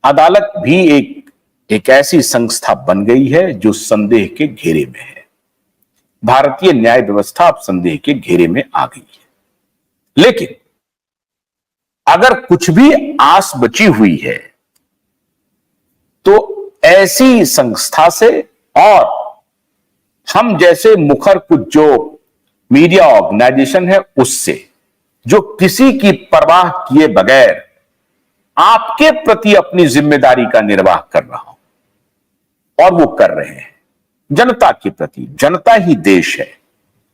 अदालत भी एक ऐसी संस्था बन गई है जो संदेह के घेरे में है। भारतीय न्याय व्यवस्था अब संदेह के घेरे में आ गई है। लेकिन अगर कुछ भी आस बची हुई है तो ऐसी संस्था से और हम जैसे मुखर कुछ जो मीडिया ऑर्गेनाइजेशन है उससे, जो किसी की परवाह किए बगैर आपके प्रति अपनी जिम्मेदारी का निर्वाह कर रहा हूं, और वो कर रहे हैं जनता के प्रति। जनता ही देश है,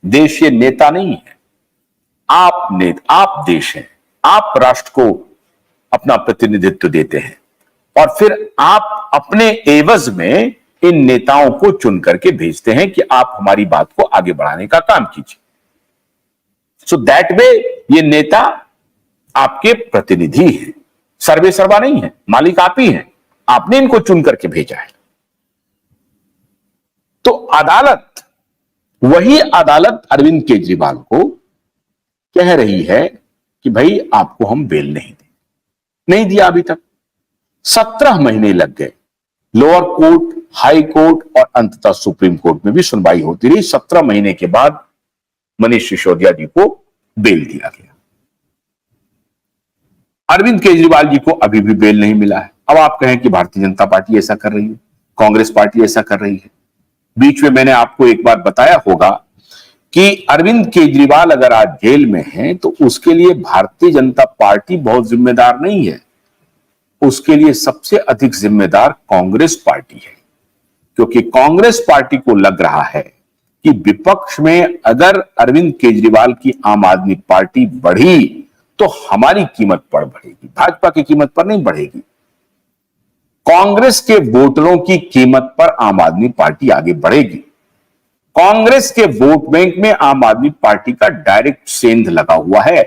देश ये नेता नहीं है। आप देश हैं, आप राष्ट्र को अपना प्रतिनिधित्व देते हैं और फिर आप अपने एवज में इन नेताओं को चुन करके भेजते हैं कि आप हमारी बात को आगे बढ़ाने का काम कीजिए। सो दैट वे ये नेता आपके प्रतिनिधि हैं, सर्वे सर्वा नहीं है, मालिक आप ही हैं, आपने इनको चुन करके भेजा है। तो अदालत, वही अदालत अरविंद केजरीवाल को कह रही है कि भाई आपको हम बेल नहीं दिया अभी तक। 17 महीने लग गए, लोअर कोर्ट, हाई कोर्ट और अंततः सुप्रीम कोर्ट में भी सुनवाई होती रही। 17 महीने के बाद मनीष सिसोदिया जी को बेल दिया गया। अरविंद केजरीवाल जी को अभी भी बेल नहीं मिला है। अब आप कहें कि भारतीय जनता पार्टी ऐसा कर रही है, कांग्रेस पार्टी ऐसा कर रही है। बीच में मैंने आपको एक बार बताया होगा कि अरविंद केजरीवाल अगर आज जेल में हैं तो उसके लिए भारतीय जनता पार्टी बहुत जिम्मेदार नहीं है, उसके लिए सबसे अधिक जिम्मेदार कांग्रेस पार्टी है। क्योंकि कांग्रेस पार्टी को लग रहा है कि विपक्ष में अगर अरविंद केजरीवाल की आम आदमी पार्टी बढ़ी तो हमारी कीमत पर बढ़ेगी, भाजपा की कीमत पर नहीं बढ़ेगी। कांग्रेस के वोटरों की कीमत पर आम आदमी पार्टी आगे बढ़ेगी। कांग्रेस के वोट बैंक में आम आदमी पार्टी का डायरेक्ट सेंध लगा हुआ है।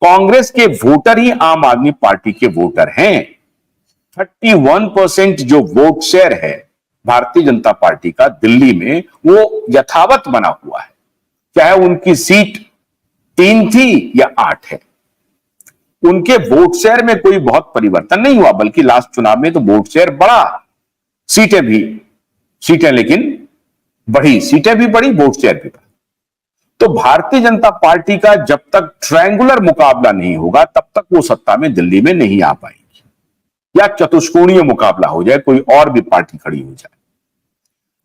कांग्रेस के वोटर ही आम आदमी पार्टी के वोटर हैं। 31% जो वोट शेयर है भारतीय जनता पार्टी का दिल्ली में, वो यथावत बना हुआ है, चाहे उनकी सीट 3 थी या 8 है। उनके वोट शेयर में कोई बहुत परिवर्तन नहीं हुआ, बल्कि लास्ट चुनाव में तो वोट शेयर बढ़ा, सीटें लेकिन बढ़ी, सीटें भी बढ़ी, वोट शेयर भी बढ़ा। तो भारतीय जनता पार्टी का जब तक ट्रायंगुलर मुकाबला नहीं होगा तब तक वो सत्ता में दिल्ली में नहीं आ पाएगी, या चतुष्कोणीय मुकाबला हो जाए, कोई और भी पार्टी खड़ी हो जाए।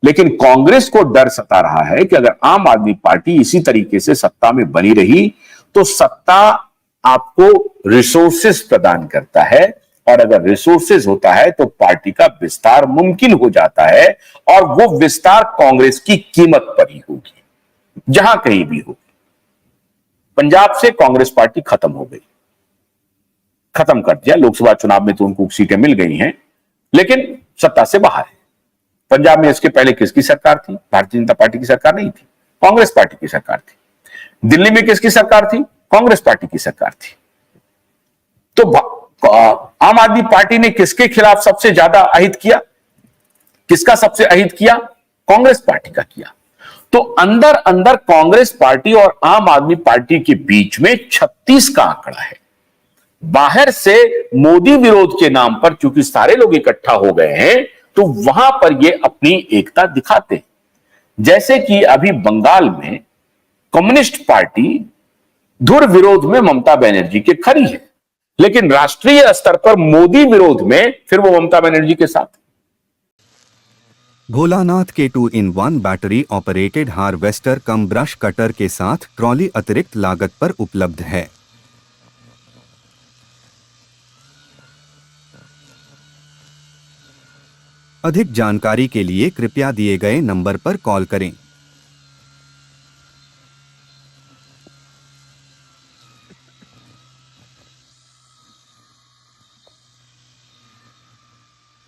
लेकिन कांग्रेस को डर सता रहा है कि अगर आम आदमी पार्टी इसी तरीके से सत्ता में बनी रही तो सत्ता आपको रिसोर्सेस प्रदान करता है, और अगर रिसोर्सेज होता है तो पार्टी का विस्तार मुमकिन हो जाता है, और वो विस्तार कांग्रेस की कीमत पर ही होगी, जहां कहीं भी होगी। पंजाब से कांग्रेस पार्टी खत्म हो गई, खत्म कर दिया। लोकसभा चुनाव में तो उनको सीटें मिल गई हैं, लेकिन सत्ता से बाहर है। पंजाब में इसके पहले किसकी सरकार थी? भारतीय जनता पार्टी की सरकार नहीं थी, कांग्रेस पार्टी की सरकार थी। दिल्ली में किसकी सरकार थी? कांग्रेस पार्टी की सरकार थी। तो आम आदमी पार्टी ने किसके खिलाफ सबसे ज्यादा अहित किया? किसका सबसे अहित किया? कांग्रेस पार्टी का किया। तो अंदर अंदर कांग्रेस पार्टी और आम आदमी पार्टी के बीच में 36 का आंकड़ा है। बाहर से मोदी विरोध के नाम पर चूंकि सारे लोग इकट्ठा हो गए हैं तो वहां पर ये अपनी एकता दिखाते हैं। जैसे कि अभी बंगाल में कम्युनिस्ट पार्टी धुर विरोध में ममता बनर्जी के खड़ी है, लेकिन राष्ट्रीय स्तर पर मोदी विरोध में फिर वो ममता बनर्जी के साथ। भोलानाथ के 2-in-1 बैटरी ऑपरेटेड हार्वेस्टर कम ब्रश कटर के साथ ट्रॉली अतिरिक्त लागत पर उपलब्ध है। अधिक जानकारी के लिए कृपया दिए गए नंबर पर कॉल करें।